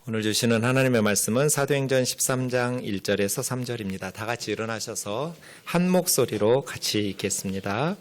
오늘 주시는 하나님의 말씀은 사도행전 13장 1절에서 3절입니다. 다 같이 일어나셔서 한 목소리로 같이 읽겠습니다.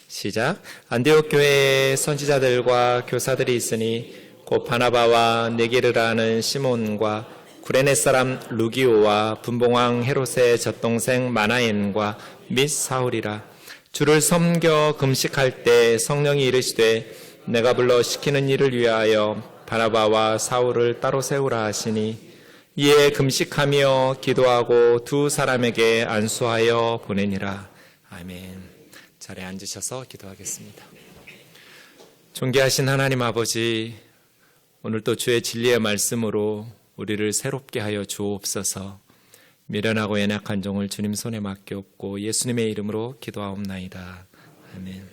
시작. 안디옥 교회에 선지자들과 교사들이 있으니 곧 바나바와 네기르라 하는 시몬과 구레네 사람 루기오와 분봉왕 헤롯의 젖동생 마나엔과 및 사울이라. 주를 섬겨 금식할 때 성령이 이르시되 내가 불러 시키는 일을 위하여 바나바와 사울을 따로 세우라 하시니 이에 금식하며 기도하고 두 사람에게 안수하여 보내니라. 아멘. 자리에 앉으셔서 기도하겠습니다. 존귀하신 하나님 아버지, 오늘도 주의 진리의 말씀으로 우리를 새롭게 하여 주옵소서. 미련하고 연약한 종을 주님 손에 맡기옵고 예수님의 이름으로 기도하옵나이다. 아멘.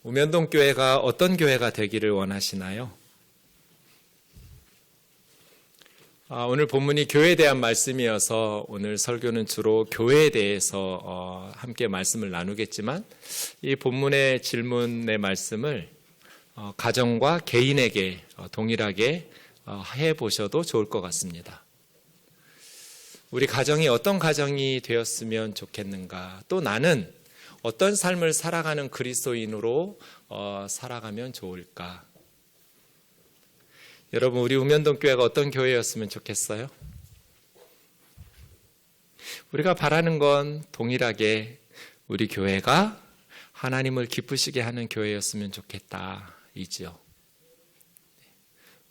우면동 교회가 어떤 교회가 되기를 원하시나요? 오늘 본문이 교회에 대한 말씀이어서 오늘 설교는 주로 교회에 대해서 함께 말씀을 나누겠지만 이 본문의 질문의 말씀을 가정과 개인에게 동일하게 해보셔도 좋을 것 같습니다. 우리 가정이 어떤 가정이 되었으면 좋겠는가? 또 나는 어떤 삶을 살아가는 그리스도인으로 살아가면 좋을까? 여러분, 우리 우면동 교회가 어떤 교회였으면 좋겠어요? 우리가 바라는 건 동일하게 우리 교회가 하나님을 기쁘시게 하는 교회였으면 좋겠다 이지요.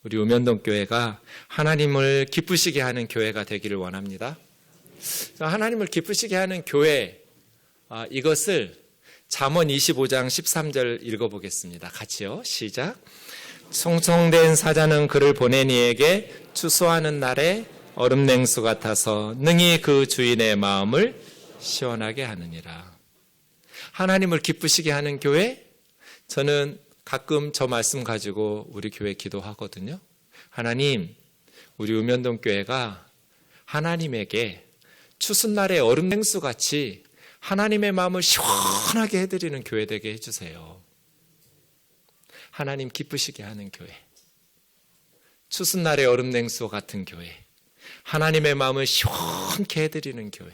우리 우면동 교회가 하나님을 기쁘시게 하는 교회가 되기를 원합니다. 하나님을 기쁘시게 하는 교회, 이것을 잠언 25장 13절 읽어보겠습니다. 같이요. 시작. 송송된 사자는 그를 보낸 이에게 추수하는 날에 얼음 냉수 같아서 능히 그 주인의 마음을 시원하게 하느니라. 하나님을 기쁘시게 하는 교회, 저는 가끔 저 말씀 가지고 우리 교회 기도하거든요. 하나님, 우리 우면동 교회가 하나님에게 추수날의 얼음 냉수 같이 하나님의 마음을 시원하게 해드리는 교회 되게 해주세요. 하나님 기쁘시게 하는 교회, 추수날의 얼음 냉수 같은 교회, 하나님의 마음을 시원케 해드리는 교회.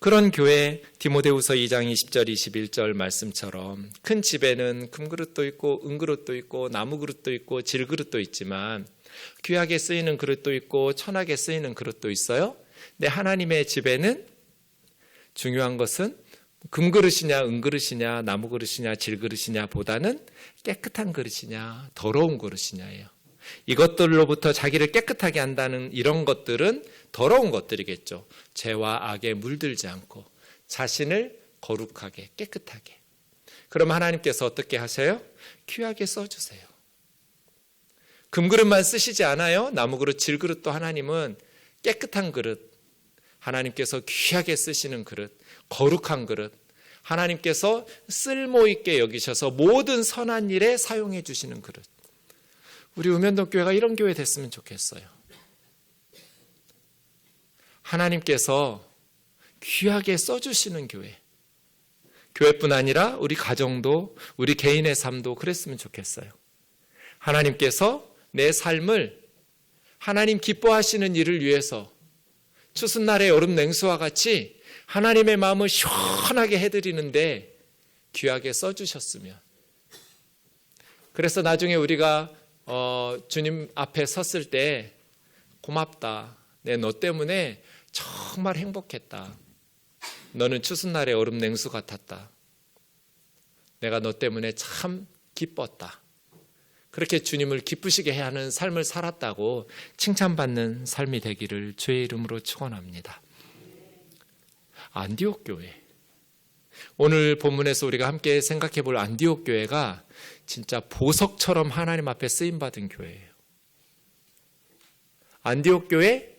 그런 교회, 디모데후서 2장 20절 21절 말씀처럼 큰 집에는 금그릇도 있고 은그릇도 있고 나무그릇도 있고 질그릇도 있지만 귀하게 쓰이는 그릇도 있고 천하게 쓰이는 그릇도 있어요. 근데 하나님의 집에는 중요한 것은 금그릇이냐 은그릇이냐 나무그릇이냐 질그릇이냐 보다는 깨끗한 그릇이냐 더러운 그릇이냐예요. 이것들로부터 자기를 깨끗하게 한다는 이런 것들은 더러운 것들이겠죠. 죄와 악에 물들지 않고 자신을 거룩하게 깨끗하게. 그럼 하나님께서 어떻게 하세요? 귀하게 써주세요. 금그릇만 쓰시지 않아요. 나무그릇 질그릇도 하나님은 깨끗한 그릇, 하나님께서 귀하게 쓰시는 그릇, 거룩한 그릇, 하나님께서 쓸모있게 여기셔서 모든 선한 일에 사용해 주시는 그릇. 우리 우면동 교회가 이런 교회 됐으면 좋겠어요. 하나님께서 귀하게 써주시는 교회. 교회뿐 아니라 우리 가정도 우리 개인의 삶도 그랬으면 좋겠어요. 하나님께서 내 삶을 하나님 기뻐하시는 일을 위해서 추수날의 얼음 냉수와 같이 하나님의 마음을 시원하게 해드리는데 귀하게 써주셨으면. 그래서 나중에 우리가 주님 앞에 섰을 때 고맙다. 너 때문에 정말 행복했다. 너는 추수날의 얼음 냉수 같았다. 내가 너 때문에 참 기뻤다. 그렇게 주님을 기쁘시게 해야 하는 삶을 살았다고 칭찬받는 삶이 되기를 주의 이름으로 축원합니다. 안디옥 교회. 오늘 본문에서 우리가 함께 생각해 볼 안디옥 교회가 진짜 보석처럼 하나님 앞에 쓰임받은 교회예요. 안디옥 교회,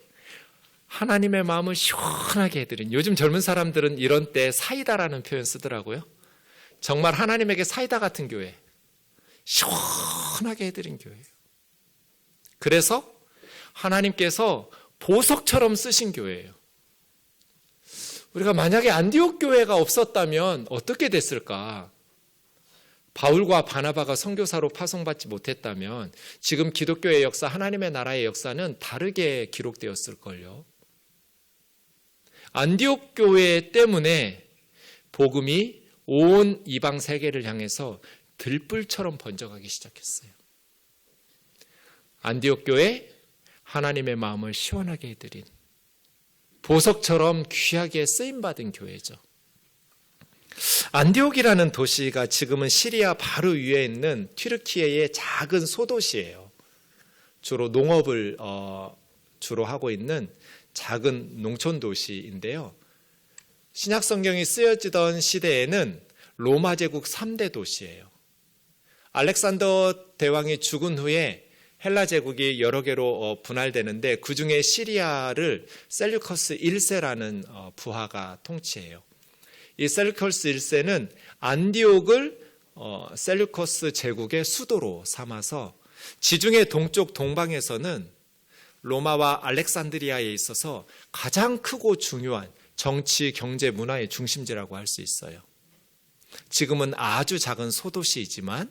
하나님의 마음을 시원하게 해드린. 요즘 젊은 사람들은 이런 때 사이다라는 표현 쓰더라고요. 정말 하나님에게 사이다 같은 교회, 시원하게 해드린 교회예요. 그래서 하나님께서 보석처럼 쓰신 교회예요. 우리가 만약에 안디옥 교회가 없었다면 어떻게 됐을까? 바울과 바나바가 선교사로 파송받지 못했다면 지금 기독교의 역사, 하나님의 나라의 역사는 다르게 기록되었을걸요. 안디옥 교회 때문에 복음이 온 이방 세계를 향해서 들불처럼 번져가기 시작했어요. 안디옥 교회, 하나님의 마음을 시원하게 해드린, 보석처럼 귀하게 쓰임받은 교회죠. 안디옥이라는 도시가 지금은 시리아 바로 위에 있는 튀르키예의 작은 소도시예요. 주로 농업을 주로 하고 있는 작은 농촌 도시인데요. 신약 성경이 쓰여지던 시대에는 로마 제국 3대 도시예요. 알렉산더 대왕이 죽은 후에 헬라 제국이 여러 개로 분할되는데 그중에 시리아를 셀류커스 1세라는 부하가 통치해요. 이 셀류커스 1세는 안디옥을 셀류커스 제국의 수도로 삼아서 지중해 동쪽 동방에서는 로마와 알렉산드리아에 있어서 가장 크고 중요한 정치, 경제, 문화의 중심지라고 할 수 있어요. 지금은 아주 작은 소도시이지만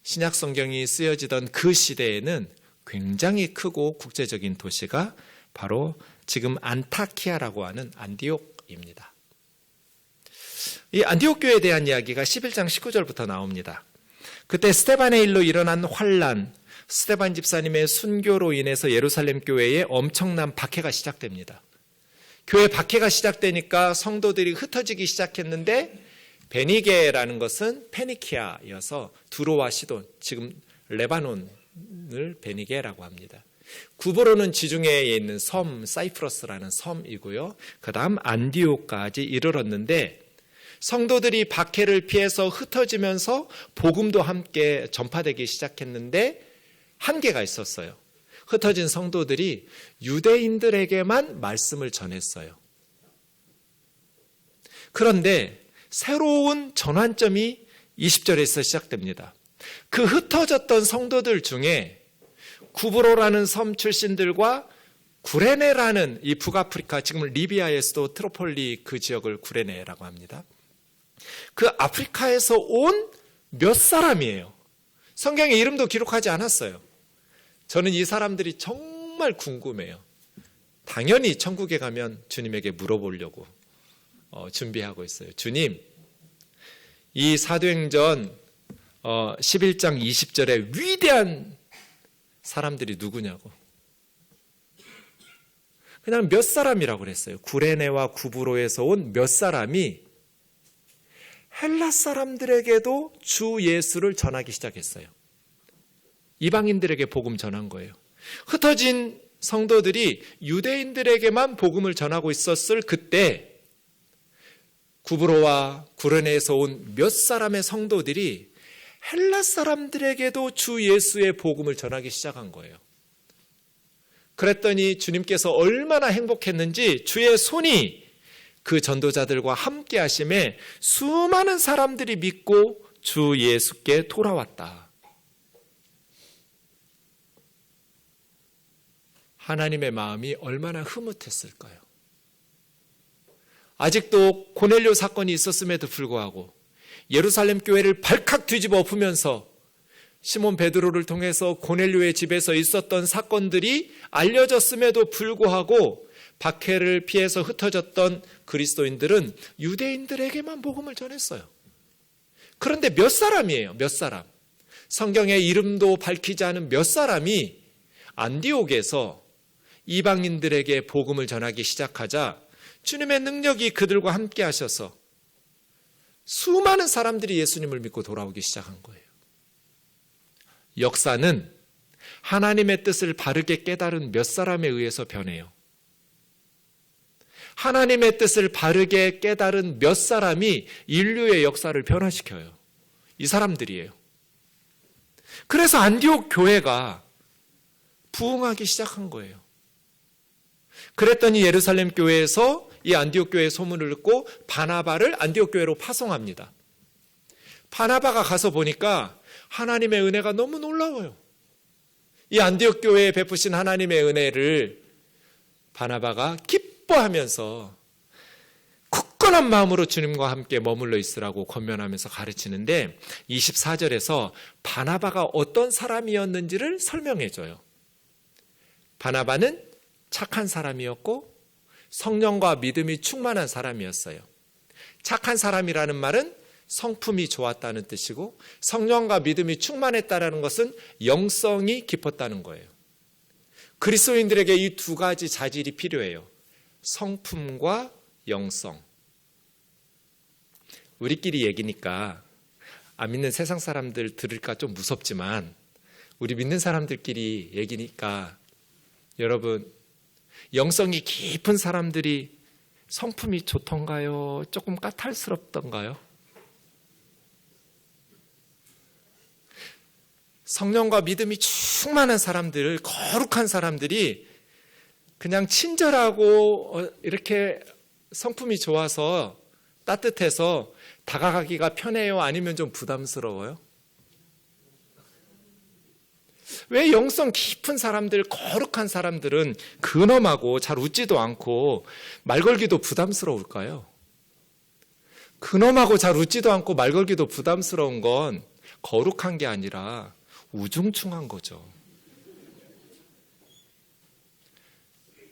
신약 성경이 쓰여지던 그 시대에는 굉장히 크고 국제적인 도시가 바로 지금 안타키아라고 하는 안디옥입니다. 이 안디옥 교회에 대한 이야기가 11장 19절부터 나옵니다. 그때 스데반의 일로 일어난 환란, 스데반 집사님의 순교로 인해서 예루살렘 교회에 엄청난 박해가 시작됩니다. 교회 박해가 시작되니까 성도들이 흩어지기 시작했는데 베니게라는 것은 페니키아여서 두로와 시돈, 지금 레바논을 베니게라고 합니다. 구브로는 지중해에 있는 섬 사이프러스라는 섬이고요. 그 다음 안디옥까지 이르렀는데 성도들이 박해를 피해서 흩어지면서 복음도 함께 전파되기 시작했는데 한계가 있었어요. 흩어진 성도들이 유대인들에게만 말씀을 전했어요. 그런데 새로운 전환점이 20절에서 시작됩니다. 그 흩어졌던 성도들 중에 구브로라는 섬 출신들과 구레네라는 이 북아프리카, 지금 리비아에서도 트로폴리 그 지역을 구레네라고 합니다. 그 아프리카에서 온 몇 사람이에요. 성경에 이름도 기록하지 않았어요. 저는 이 사람들이 정말 궁금해요. 당연히 천국에 가면 주님에게 물어보려고 준비하고 있어요. 주님, 이 사도행전 11장 20절에 위대한 사람들이 누구냐고. 그냥 몇 사람이라고 그랬어요. 구레네와 구브로에서 온 몇 사람이 헬라 사람들에게도 주 예수를 전하기 시작했어요. 이방인들에게 복음 전한 거예요. 흩어진 성도들이 유대인들에게만 복음을 전하고 있었을 그때 구브로와 구레네에서 온 몇 사람의 성도들이 헬라 사람들에게도 주 예수의 복음을 전하기 시작한 거예요. 그랬더니 주님께서 얼마나 행복했는지 주의 손이 그 전도자들과 함께 하심에 수많은 사람들이 믿고 주 예수께 돌아왔다. 하나님의 마음이 얼마나 흐뭇했을까요? 아직도 고넬료 사건이 있었음에도 불구하고 예루살렘 교회를 발칵 뒤집어 엎으면서 시몬 베드로를 통해서 고넬료의 집에서 있었던 사건들이 알려졌음에도 불구하고 박해를 피해서 흩어졌던 그리스도인들은 유대인들에게만 복음을 전했어요. 그런데 몇 사람이에요? 몇 사람. 성경의 이름도 밝히지 않은 몇 사람이 안디옥에서 이방인들에게 복음을 전하기 시작하자 주님의 능력이 그들과 함께 하셔서 수많은 사람들이 예수님을 믿고 돌아오기 시작한 거예요. 역사는 하나님의 뜻을 바르게 깨달은 몇 사람에 의해서 변해요. 하나님의 뜻을 바르게 깨달은 몇 사람이 인류의 역사를 변화시켜요. 이 사람들이에요. 그래서 안디옥 교회가 부흥하기 시작한 거예요. 그랬더니 예루살렘 교회에서 이 안디옥 교회의 소문을 듣고 바나바를 안디옥 교회로 파송합니다. 바나바가 가서 보니까 하나님의 은혜가 너무 놀라워요. 이 안디옥 교회에 베푸신 하나님의 은혜를 바나바가 기뻐하면서 굳건한 마음으로 주님과 함께 머물러 있으라고 권면하면서 가르치는데 24절에서 바나바가 어떤 사람이었는지를 설명해 줘요. 바나바는 착한 사람이었고 성령과 믿음이 충만한 사람이었어요. 착한 사람이라는 말은 성품이 좋았다는 뜻이고 성령과 믿음이 충만했다는 것은 영성이 깊었다는 거예요. 그리스도인들에게 이 두 가지 자질이 필요해요. 성품과 영성. 우리끼리 얘기니까 안 믿는 세상 사람들 들을까 좀 무섭지만 우리 믿는 사람들끼리 얘기니까 여러분, 영성이 깊은 사람들이 성품이 좋던가요? 조금 까탈스럽던가요? 성령과 믿음이 충만한 사람들, 거룩한 사람들이 그냥 친절하고 이렇게 성품이 좋아서 따뜻해서 다가가기가 편해요? 아니면 좀 부담스러워요? 왜 영성 깊은 사람들, 거룩한 사람들은 근엄하고 잘 웃지도 않고 말 걸기도 부담스러울까요? 근엄하고 잘 웃지도 않고 말 걸기도 부담스러운 건 거룩한 게 아니라 우중충한 거죠.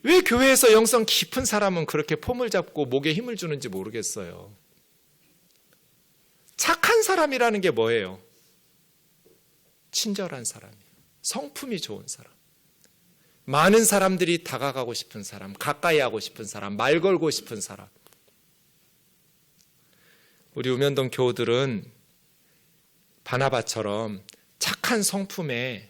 왜 교회에서 영성 깊은 사람은 그렇게 폼을 잡고 목에 힘을 주는지 모르겠어요. 착한 사람이라는 게 뭐예요? 친절한 사람이에요. 성품이 좋은 사람. 많은 사람들이 다가가고 싶은 사람, 가까이 하고 싶은 사람, 말 걸고 싶은 사람. 우리 우면동 교우들은 바나바처럼 착한 성품에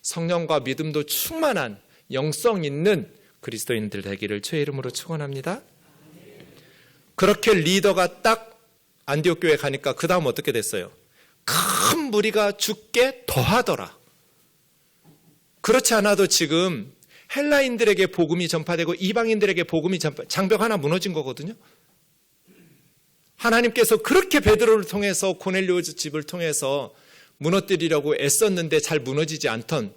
성령과 믿음도 충만한 영성 있는 그리스도인들 되기를 주의 이름으로 축원합니다. 그렇게 리더가 딱 안디옥 교회 가니까 그 다음 어떻게 됐어요? 큰 무리가 죽게 더하더라. 그렇지 않아도 지금 헬라인들에게 복음이 전파되고 이방인들에게 복음이 장벽 하나 무너진 거거든요. 하나님께서 그렇게 베드로를 통해서 고넬료스 집을 통해서 무너뜨리려고 애썼는데 잘 무너지지 않던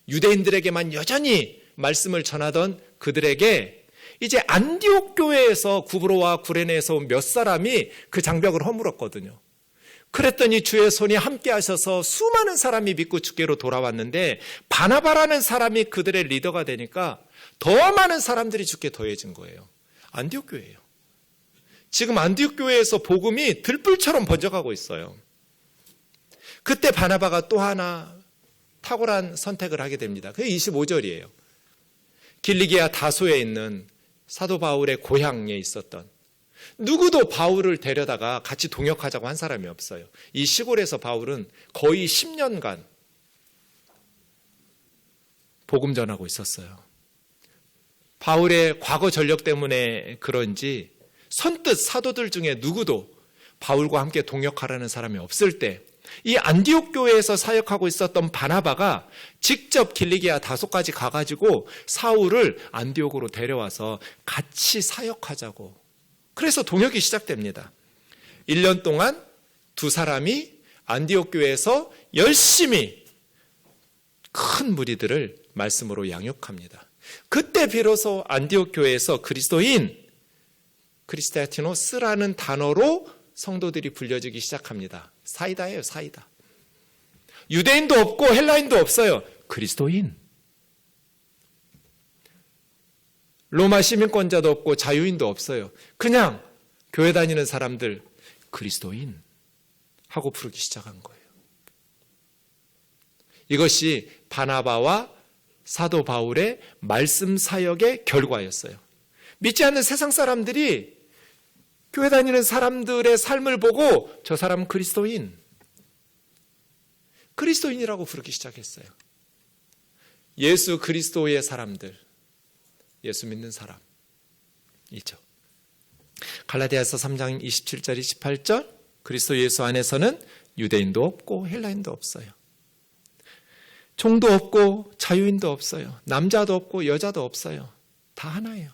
유대인들에게만 여전히 말씀을 전하던 그들에게 이제 안디옥 교회에서 구브로와 구레네에서 온 몇 사람이 그 장벽을 허물었거든요. 그랬더니 주의 손이 함께 하셔서 수많은 사람이 믿고 주께로 돌아왔는데 바나바라는 사람이 그들의 리더가 되니까 더 많은 사람들이 주께 더해진 거예요. 안디옥 교회예요. 지금 안디옥 교회에서 복음이 들불처럼 번져가고 있어요. 그때 바나바가 또 하나 탁월한 선택을 하게 됩니다. 그게 25절이에요. 길리기아 다소에 있는 사도 바울의 고향에 있었던 누구도 바울을 데려다가 같이 동역하자고 한 사람이 없어요. 이 시골에서 바울은 거의 10년간 복음 전하고 있었어요. 바울의 과거 전력 때문에 그런지 선뜻 사도들 중에 누구도 바울과 함께 동역하라는 사람이 없을 때 이 안디옥 교회에서 사역하고 있었던 바나바가 직접 길리기아 다소까지 가가지고 사울을 안디옥으로 데려와서 같이 사역하자고. 그래서 동역이 시작됩니다. 1년 동안 두 사람이 안디옥 교회에서 열심히 큰 무리들을 말씀으로 양육합니다. 그때 비로소 안디옥 교회에서 그리스도인, 크리스티아티노스라는 단어로 성도들이 불려지기 시작합니다. 사이다예요, 사이다. 유대인도 없고 헬라인도 없어요. 그리스도인. 로마 시민권자도 없고 자유인도 없어요. 그냥 교회 다니는 사람들 그리스도인 하고 부르기 시작한 거예요. 이것이 바나바와 사도 바울의 말씀 사역의 결과였어요. 믿지 않는 세상 사람들이 교회 다니는 사람들의 삶을 보고 저 사람은 그리스도인이라고 부르기 시작했어요. 예수 그리스도의 사람들, 예수 믿는 사람이죠. 갈라디아서 3장 27절 28절 그리스도 예수 안에서는 유대인도 없고 헬라인도 없어요. 종도 없고 자유인도 없어요. 남자도 없고 여자도 없어요. 다 하나예요.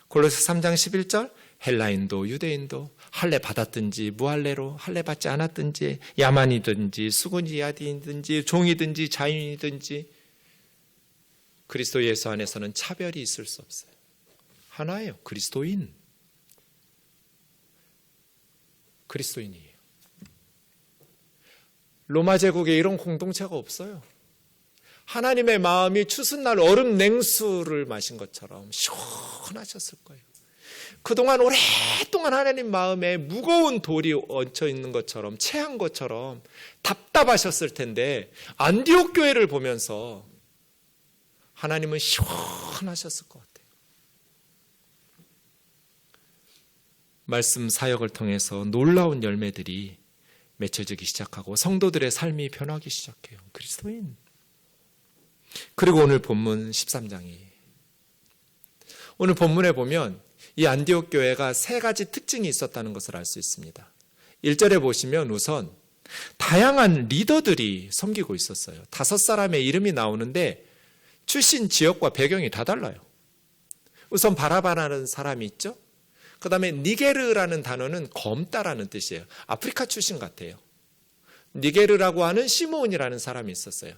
골로새 3장 11절 헬라인도 유대인도 할례 받았든지 무할례로 할례 받지 않았든지 야만이든지 수군이 야디이든지 종이든지 자유인이든지 그리스도 예수 안에서는 차별이 있을 수 없어요. 하나예요. 그리스도인. 그리스도인이에요. 로마 제국에 이런 공동체가 없어요. 하나님의 마음이 추수날 얼음 냉수를 마신 것처럼 시원하셨을 거예요. 그동안 오랫동안 하나님 마음에 무거운 돌이 얹혀 있는 것처럼, 체한 것처럼 답답하셨을 텐데 안디옥 교회를 보면서 하나님은 시원하셨을 것 같아요. 말씀 사역을 통해서 놀라운 열매들이 맺혀지기 시작하고 성도들의 삶이 변하기 시작해요. 그리스도인. 그리고 오늘 본문 13장이, 오늘 본문에 보면 이 안디옥 교회가 세 가지 특징이 있었다는 것을 알 수 있습니다. 1절에 보시면 우선 다양한 리더들이 섬기고 있었어요. 5사람의 이름이 나오는데 출신 지역과 배경이 다 달라요. 우선 바라바라는 사람이 있죠. 그 다음에 니게르라는 단어는 검다라는 뜻이에요. 아프리카 출신 같아요. 니게르라고 하는 시므온이라는 사람이 있었어요.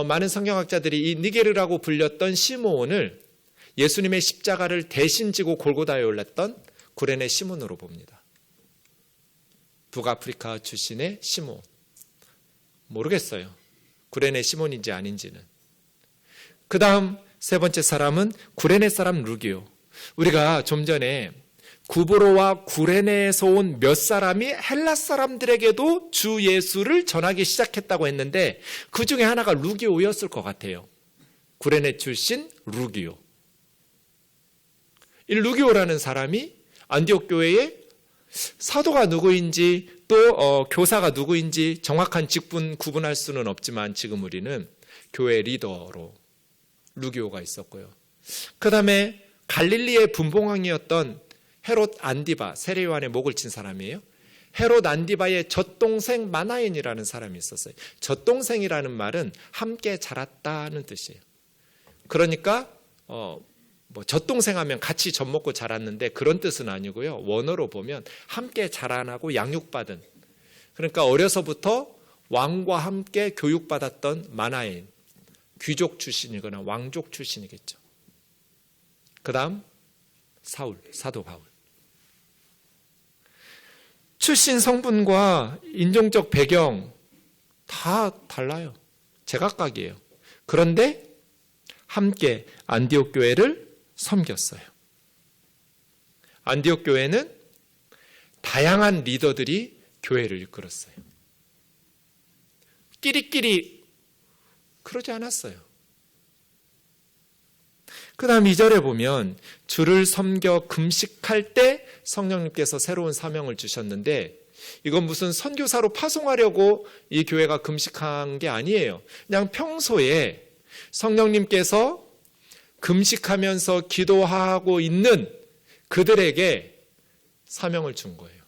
많은 성경학자들이 이 니게르라고 불렸던 시므온을 예수님의 십자가를 대신 지고 골고다에 올랐던 구레네 시몬으로 봅니다. 북아프리카 출신의 시몬. 모르겠어요. 구레네 시몬인지 아닌지는. 그 다음 세 번째 사람은 구레네 사람 루기오. 우리가 좀 전에 구브로와 구레네에서 온 몇 사람이 헬라 사람들에게도 주 예수를 전하기 시작했다고 했는데 그 중에 하나가 루기오였을 것 같아요. 구레네 출신 루기오. 이 루기오라는 사람이 안디옥 교회의 사도가 누구인지 또 교사가 누구인지 정확한 직분 구분할 수는 없지만 지금 우리는 교회 리더로 루기오가 있었고요. 그 다음에 갈릴리의 분봉왕이었던 헤롯 안디바, 세례요한의 목을 친 사람이에요. 헤롯 안디바의 젖동생 마나엔이라는 사람이 있었어요. 젖동생이라는 말은 함께 자랐다는 뜻이에요. 그러니까 젖동생 하면 같이 젖 먹고 자랐는데 그런 뜻은 아니고요. 원어로 보면 함께 자라나고 양육받은, 그러니까 어려서부터 왕과 함께 교육받았던 마나엔, 귀족 출신이거나 왕족 출신이겠죠. 그 다음 사울, 사도 바울. 출신 성분과 인종적 배경 다 달라요. 제각각이에요. 그런데 함께 안디옥 교회를 섬겼어요. 안디옥 교회는 다양한 리더들이 교회를 이끌었어요. 끼리끼리 그러지 않았어요. 그 다음 2절에 보면 주를 섬겨 금식할 때 성령님께서 새로운 사명을 주셨는데 이건 무슨 선교사로 파송하려고 이 교회가 금식한 게 아니에요. 그냥 평소에 성령님께서 금식하면서 기도하고 있는 그들에게 사명을 준 거예요.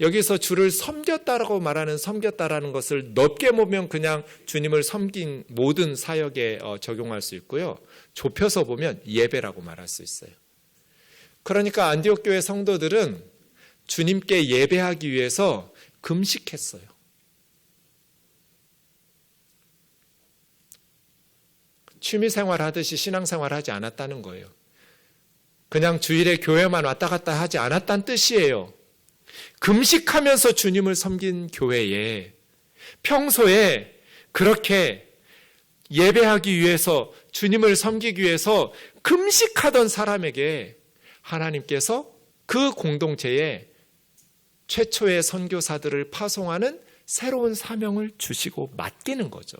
여기서 주를 섬겼다라고 말하는 섬겼다라는 것을 넓게 보면 그냥 주님을 섬긴 모든 사역에 적용할 수 있고요. 좁혀서 보면 예배라고 말할 수 있어요. 그러니까 안디옥 교회 성도들은 주님께 예배하기 위해서 금식했어요. 취미생활 하듯이 신앙생활 하지 않았다는 거예요. 그냥 주일에 교회만 왔다 갔다 하지 않았다는 뜻이에요. 금식하면서 주님을 섬긴 교회에 평소에 그렇게 예배하기 위해서 주님을 섬기기 위해서 금식하던 사람에게 하나님께서 그 공동체에 최초의 선교사들을 파송하는 새로운 사명을 주시고 맡기는 거죠.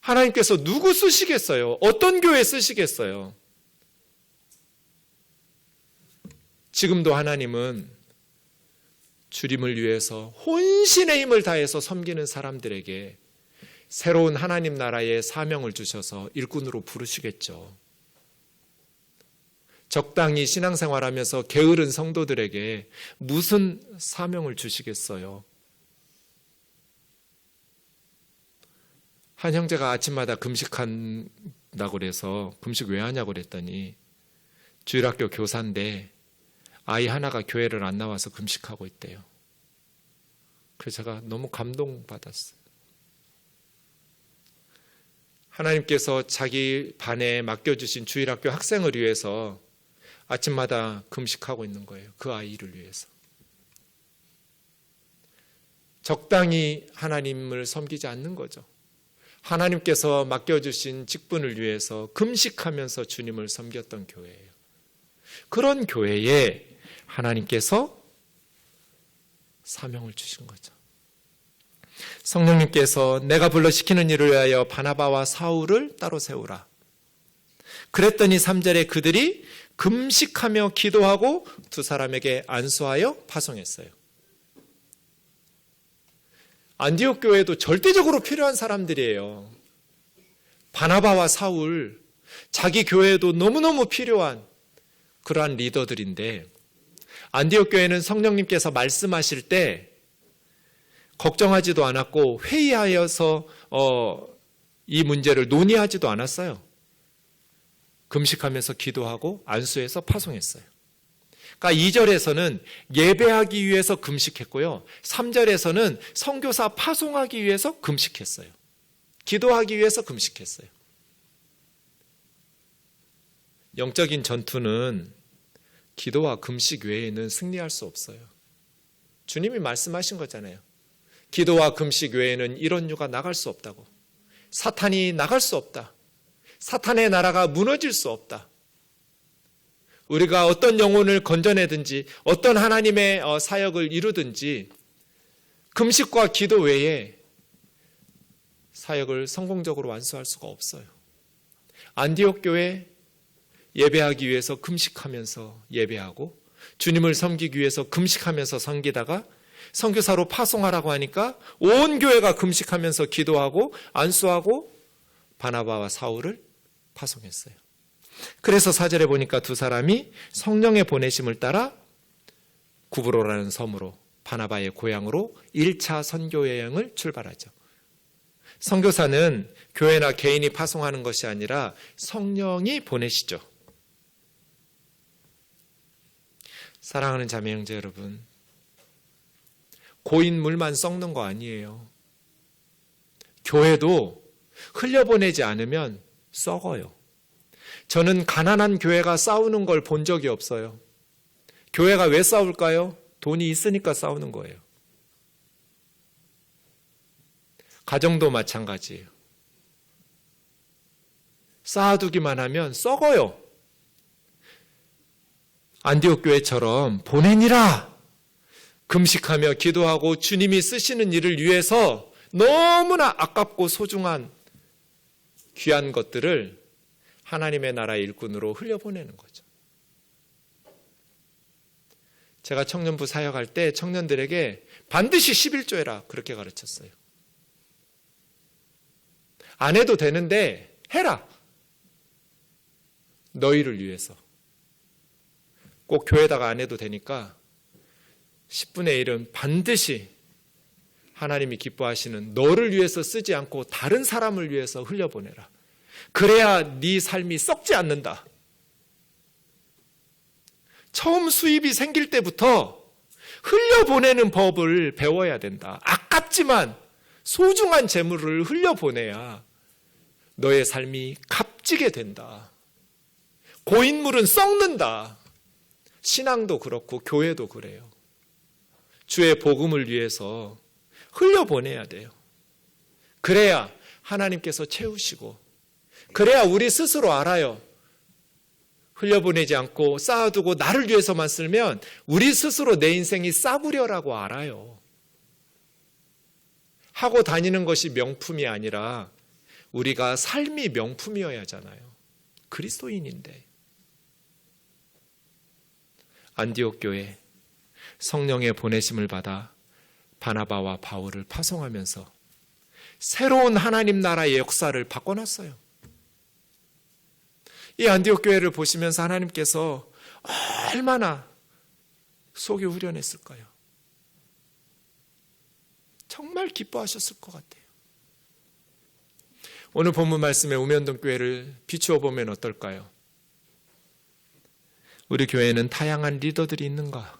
하나님께서 누구 쓰시겠어요? 어떤 교회 쓰시겠어요? 지금도 하나님은 주님을 위해서 혼신의 힘을 다해서 섬기는 사람들에게 새로운 하나님 나라의 사명을 주셔서 일꾼으로 부르시겠죠. 적당히 신앙생활하면서 게으른 성도들에게 무슨 사명을 주시겠어요? 한 형제가 아침마다 금식한다고 그래서 금식 왜 하냐고 그랬더니 주일학교 교사인데 아이 하나가 교회를 안 나와서 금식하고 있대요. 그래서 제가 너무 감동받았어요. 하나님께서 자기 반에 맡겨주신 주일학교 학생을 위해서 아침마다 금식하고 있는 거예요. 그 아이를 위해서. 적당히 하나님을 섬기지 않는 거죠. 하나님께서 맡겨주신 직분을 위해서 금식하면서 주님을 섬겼던 교회예요. 그런 교회에 하나님께서 사명을 주신 거죠. 성령님께서 내가 불러 시키는 일을 위하여 바나바와 사울을 따로 세우라. 그랬더니 3절에 그들이 금식하며 기도하고 두 사람에게 안수하여 파송했어요. 안디옥 교회도 절대적으로 필요한 사람들이에요. 바나바와 사울, 자기 교회에도 너무너무 필요한 그러한 리더들인데, 안디옥 교회는 성령님께서 말씀하실 때 걱정하지도 않았고 회의하여서 이 문제를 논의하지도 않았어요. 금식하면서 기도하고 안수해서 파송했어요. 그러니까 2절에서는 예배하기 위해서 금식했고요. 3절에서는 선교사 파송하기 위해서 금식했어요. 기도하기 위해서 금식했어요. 영적인 전투는 기도와 금식 외에는 승리할 수 없어요. 주님이 말씀하신 거잖아요. 기도와 금식 외에는 이런 유가 나갈 수 없다고. 사탄이 나갈 수 없다. 사탄의 나라가 무너질 수 없다. 우리가 어떤 영혼을 건져내든지 어떤 하나님의 사역을 이루든지 금식과 기도 외에 사역을 성공적으로 완수할 수가 없어요. 안디옥 교회 예배하기 위해서 금식하면서 예배하고 주님을 섬기기 위해서 금식하면서 섬기다가 선교사로 파송하라고 하니까 온 교회가 금식하면서 기도하고 안수하고 바나바와 사울을 파송했어요. 그래서 4절에 보니까 두 사람이 성령의 보내심을 따라 구브로라는 섬으로 바나바의 고향으로 1차 선교 여행을 출발하죠. 선교사는 교회나 개인이 파송하는 것이 아니라 성령이 보내시죠. 사랑하는 자매 형제 여러분, 고인 물만 썩는 거 아니에요. 교회도 흘려보내지 않으면 썩어요. 저는 가난한 교회가 싸우는 걸 본 적이 없어요. 교회가 왜 싸울까요? 돈이 있으니까 싸우는 거예요. 가정도 마찬가지예요. 쌓아두기만 하면 썩어요. 안디옥 교회처럼 보내니라 금식하며 기도하고 주님이 쓰시는 일을 위해서 너무나 아깝고 소중한 귀한 것들을 하나님의 나라의 일꾼으로 흘려보내는 거죠. 제가 청년부 사역할 때 청년들에게 반드시 11조 해라 그렇게 가르쳤어요. 안 해도 되는데 해라. 너희를 위해서. 꼭 교회다가 안 해도 되니까 10분의 1은 반드시 하나님이 기뻐하시는 너를 위해서 쓰지 않고 다른 사람을 위해서 흘려보내라. 그래야 네 삶이 썩지 않는다. 처음 수입이 생길 때부터 흘려보내는 법을 배워야 된다. 아깝지만 소중한 재물을 흘려보내야 너의 삶이 값지게 된다. 고인물은 썩는다. 신앙도 그렇고 교회도 그래요. 주의 복음을 위해서 흘려보내야 돼요. 그래야 하나님께서 채우시고, 그래야 우리 스스로 알아요. 흘려보내지 않고 쌓아두고 나를 위해서만 쓰면 우리 스스로 내 인생이 싸구려라고 알아요. 하고 다니는 것이 명품이 아니라 우리가 삶이 명품이어야 하잖아요. 그리스도인인데. 안디옥 교회 성령의 보내심을 받아 바나바와 바울을 파송하면서 새로운 하나님 나라의 역사를 바꿔놨어요. 이 안디옥 교회를 보시면서 하나님께서 얼마나 속이 후련했을까요? 정말 기뻐하셨을 것 같아요. 오늘 본문 말씀에 우면동 교회를 비추어 보면 어떨까요? 우리 교회에는 다양한 리더들이 있는가?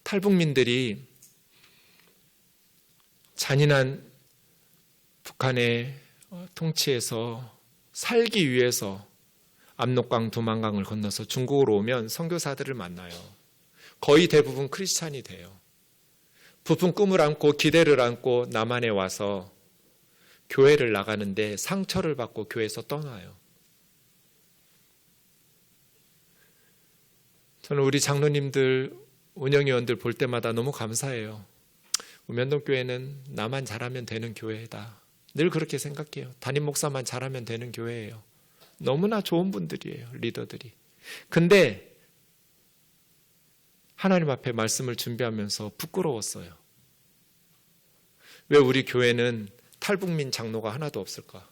탈북민들이 잔인한 북한의 통치에서 살기 위해서 압록강 두만강을 건너서 중국으로 오면 선교사들을 만나요. 거의 대부분 크리스찬이 돼요. 부푼 꿈을 안고 기대를 안고 남한에 와서 교회를 나가는데 상처를 받고 교회에서 떠나요. 저는 우리 장로님들, 운영위원들 볼 때마다 너무 감사해요. 우면동교회는 나만 잘하면 되는 교회다. 늘 그렇게 생각해요. 담임 목사만 잘하면 되는 교회예요. 너무나 좋은 분들이에요, 리더들이. 근데 하나님 앞에 말씀을 준비하면서 부끄러웠어요. 왜 우리 교회는 탈북민 장로가 하나도 없을까?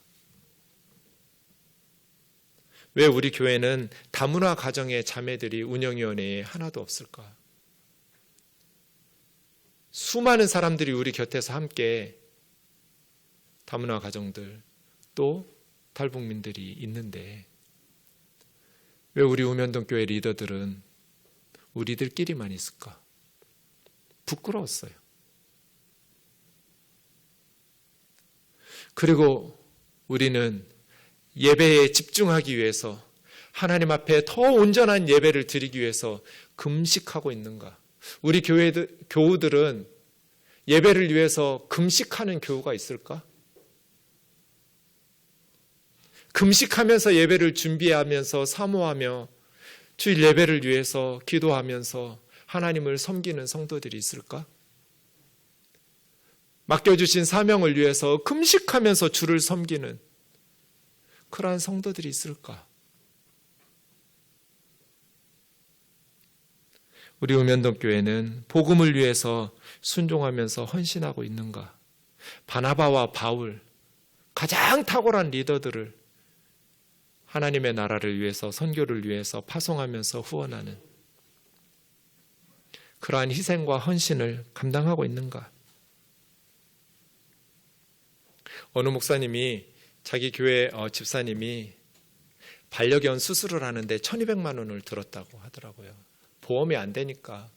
왜 우리 교회는 다문화 가정의 자매들이 운영위원회에 하나도 없을까? 수많은 사람들이 우리 곁에서 함께 다문화 가정들 또 탈북민들이 있는데 왜 우리 우면동교회 리더들은 우리들끼리만 있을까? 부끄러웠어요. 그리고 우리는 예배에 집중하기 위해서 하나님 앞에 더 온전한 예배를 드리기 위해서 금식하고 있는가? 우리 교우들은 예배를 위해서 금식하는 교우가 있을까? 금식하면서 예배를 준비하면서 사모하며 주일 예배를 위해서 기도하면서 하나님을 섬기는 성도들이 있을까? 맡겨주신 사명을 위해서 금식하면서 주를 섬기는 그러한 성도들이 있을까? 우리 우면동교회는 복음을 위해서 순종하면서 헌신하고 있는가? 바나바와 바울, 가장 탁월한 리더들을 하나님의 나라를 위해서, 선교를 위해서 파송하면서 후원하는 그러한 희생과 헌신을 감당하고 있는가? 어느 목사님이 자기 교회 집사님이 반려견 수술을 하는데 1,200만 원을 들었다고 하더라고요. 보험이 안 되니까.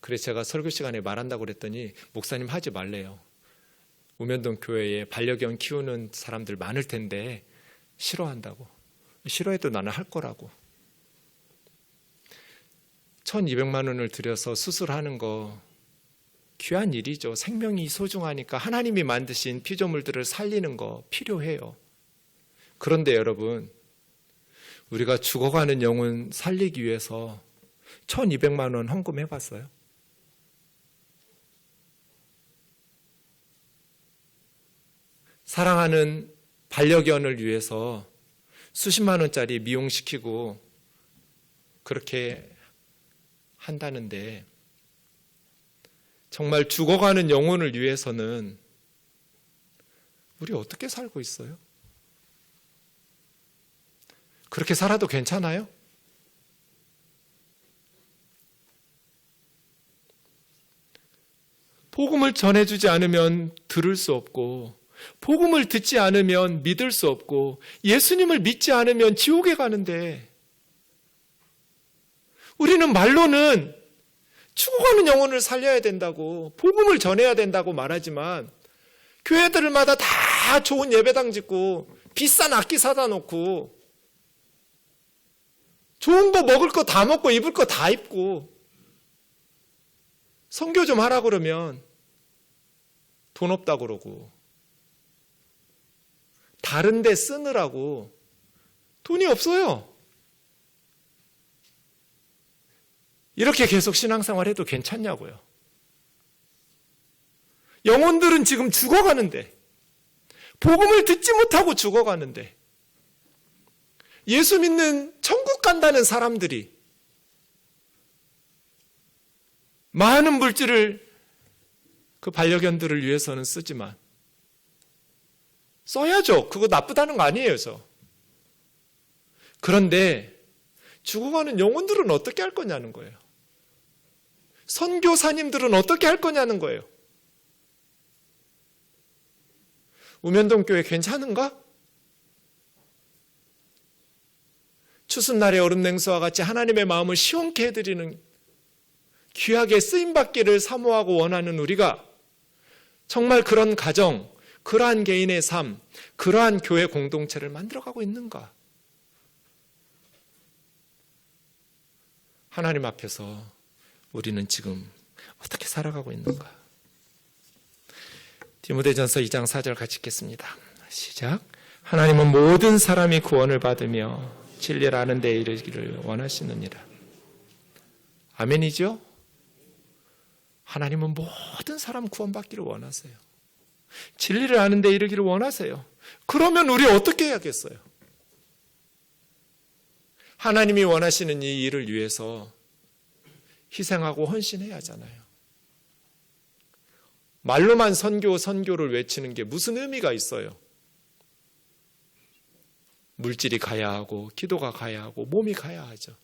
그래서 제가 설교 시간에 말한다고 그랬더니 목사님 하지 말래요. 우면동 교회에 반려견 키우는 사람들 많을 텐데 싫어한다고. 싫어해도 나는 할 거라고. 1,200만 원을 들여서 수술하는 거 귀한 일이죠. 생명이 소중하니까 하나님이 만드신 피조물들을 살리는 거 필요해요. 그런데 여러분, 우리가 죽어가는 영혼 살리기 위해서 1,200만 원 헌금해 봤어요? 사랑하는 반려견을 위해서 수십만 원짜리 미용시키고 그렇게 한다는데 정말 죽어가는 영혼을 위해서는 우리 어떻게 살고 있어요? 그렇게 살아도 괜찮아요? 복음을 전해주지 않으면 들을 수 없고, 복음을 듣지 않으면 믿을 수 없고, 예수님을 믿지 않으면 지옥에 가는데, 우리는 말로는 죽어가는 영혼을 살려야 된다고, 복음을 전해야 된다고 말하지만, 교회들마다 다 좋은 예배당 짓고, 비싼 악기 사다 놓고, 좋은 거 먹을 거 다 먹고 입을 거 다 입고 선교 좀 하라 그러면 돈 없다 그러고 다른 데 쓰느라고 돈이 없어요. 이렇게 계속 신앙생활 해도 괜찮냐고요. 영혼들은 지금 죽어가는데, 복음을 듣지 못하고 죽어가는데, 예수 믿는 천국 간다는 사람들이 많은 물질을 그 반려견들을 위해서는 쓰지만 써야죠. 그거 나쁘다는 거 아니에요. 그런데 죽어가는 영혼들은 어떻게 할 거냐는 거예요. 선교사님들은 어떻게 할 거냐는 거예요. 우면동교회 괜찮은가? 추수날의 얼음냉수와 같이 하나님의 마음을 시원케 해드리는 귀하게 쓰임받기를 사모하고 원하는 우리가 정말 그런 가정, 그러한 개인의 삶, 그러한 교회 공동체를 만들어가고 있는가? 하나님 앞에서 우리는 지금 어떻게 살아가고 있는가? 디모데전서 2장 4절 같이 읽겠습니다. 시작. 하나님은 모든 사람이 구원을 받으며 진리를 아는 데 이르기를 원하시느니라. 아멘이죠? 하나님은 모든 사람 구원받기를 원하세요. 진리를 아는 데 이르기를 원하세요. 그러면 우리 어떻게 해야겠어요? 하나님이 원하시는 이 일을 위해서 희생하고 헌신해야 하잖아요. 말로만 선교를 외치는 게 무슨 의미가 있어요? 물질이 가야 하고 기도가 가야 하고 몸이 가야 하죠.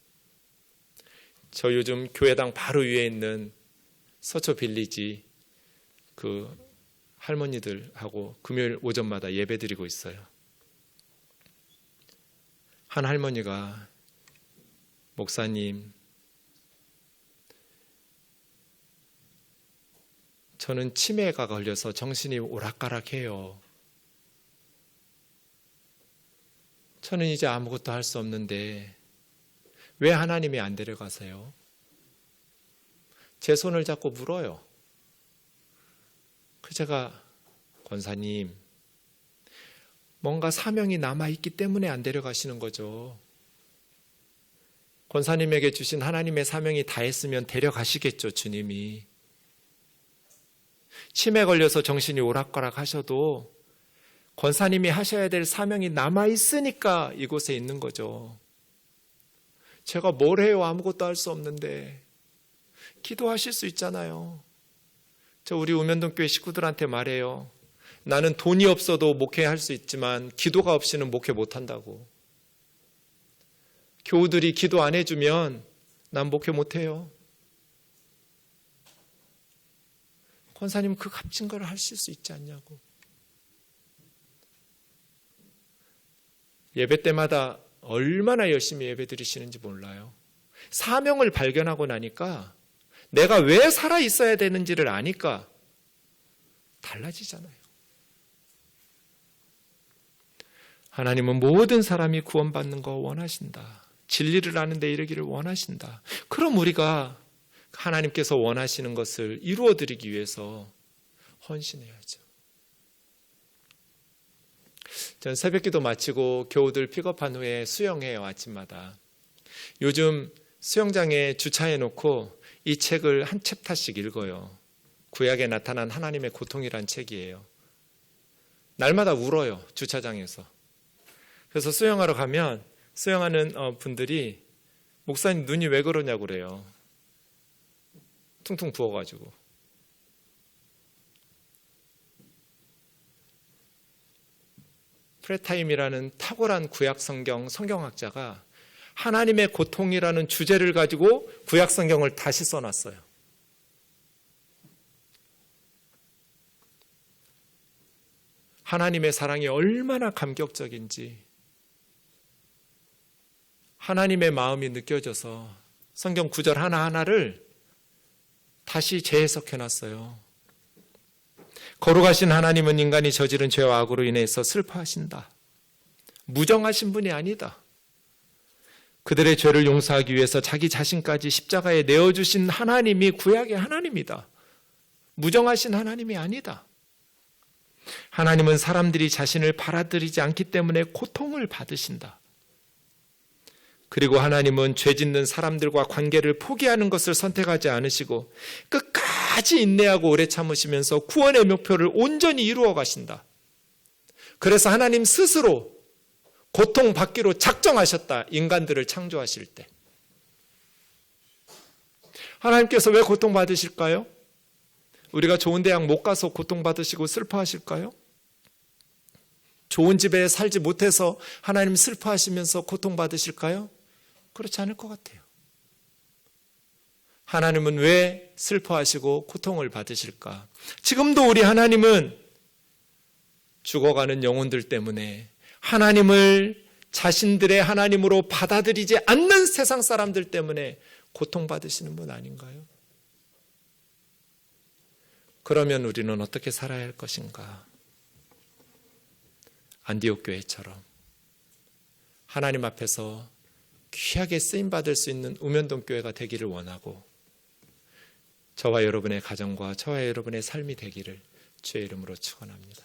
저 요즘 교회당 바로 위에 있는 서초 빌리지 그 할머니들하고 금요일 오전마다 예배 드리고 있어요. 한 할머니가 목사님, 저는 치매가 걸려서 정신이 오락가락해요. 저는 이제 아무것도 할 수 없는데 왜 하나님이 안 데려가세요? 제 손을 잡고 물어요. 제가 권사님, 뭔가 사명이 남아있기 때문에 안 데려가시는 거죠. 권사님에게 주신 하나님의 사명이 다했으면 데려가시겠죠, 주님이. 치매 걸려서 정신이 오락가락 하셔도 권사님이 하셔야 될 사명이 남아있으니까 이곳에 있는 거죠. 제가 뭘 해요? 아무것도 할 수 없는데. 기도하실 수 있잖아요. 저 우리 우면동교회 식구들한테 말해요. 나는 돈이 없어도 목회할 수 있지만 기도가 없이는 목회 못한다고. 교우들이 기도 안 해주면 난 목회 못해요. 권사님 그 값진 걸 하실 수 있지 않냐고. 예배 때마다 얼마나 열심히 예배 드리시는지 몰라요. 사명을 발견하고 나니까 내가 왜 살아 있어야 되는지를 아니까 달라지잖아요. 하나님은 모든 사람이 구원받는 거 원하신다. 진리를 아는 데 이르기를 원하신다. 그럼 우리가 하나님께서 원하시는 것을 이루어드리기 위해서 헌신해야죠. 전 새벽기도 마치고 교우들 픽업한 후에 수영해요, 아침마다. 요즘 수영장에 주차해놓고 이 책을 한 챕터씩 읽어요. 구약에 나타난 하나님의 고통이란 책이에요. 날마다 울어요, 주차장에서. 그래서 수영하러 가면 수영하는 분들이 목사님 눈이 왜 그러냐고 그래요. 퉁퉁 부어가지고. 프레타임이라는 탁월한 구약 성경학자가 하나님의 고통이라는 주제를 가지고 구약 성경을 다시 써놨어요. 하나님의 사랑이 얼마나 감격적인지 하나님의 마음이 느껴져서 성경 구절 하나하나를 다시 재해석해놨어요. 거룩하신 하나님은 인간이 저지른 죄와 악으로 인해서 슬퍼하신다. 무정하신 분이 아니다. 그들의 죄를 용서하기 위해서 자기 자신까지 십자가에 내어주신 하나님이 구약의 하나님이다. 무정하신 하나님이 아니다. 하나님은 사람들이 자신을 받아들이지 않기 때문에 고통을 받으신다. 그리고 하나님은 죄 짓는 사람들과 관계를 포기하는 것을 선택하지 않으시고 끝까지 인내하고 오래 참으시면서 구원의 목표를 온전히 이루어 가신다. 그래서 하나님 스스로 고통받기로 작정하셨다. 인간들을 창조하실 때. 하나님께서 왜 고통받으실까요? 우리가 좋은 대학 못 가서 고통받으시고 슬퍼하실까요? 좋은 집에 살지 못해서 하나님 슬퍼하시면서 고통받으실까요? 그렇지 않을 것 같아요. 하나님은 왜 슬퍼하시고 고통을 받으실까? 지금도 우리 하나님은 죽어가는 영혼들 때문에 하나님을 자신들의 하나님으로 받아들이지 않는 세상 사람들 때문에 고통받으시는 분 아닌가요? 그러면 우리는 어떻게 살아야 할 것인가? 안디옥 교회처럼 하나님 앞에서 귀하게 쓰임받을 수 있는 우면동 교회가 되기를 원하고 저와 여러분의 가정과 저와 여러분의 삶이 되기를 주의 이름으로 축원합니다.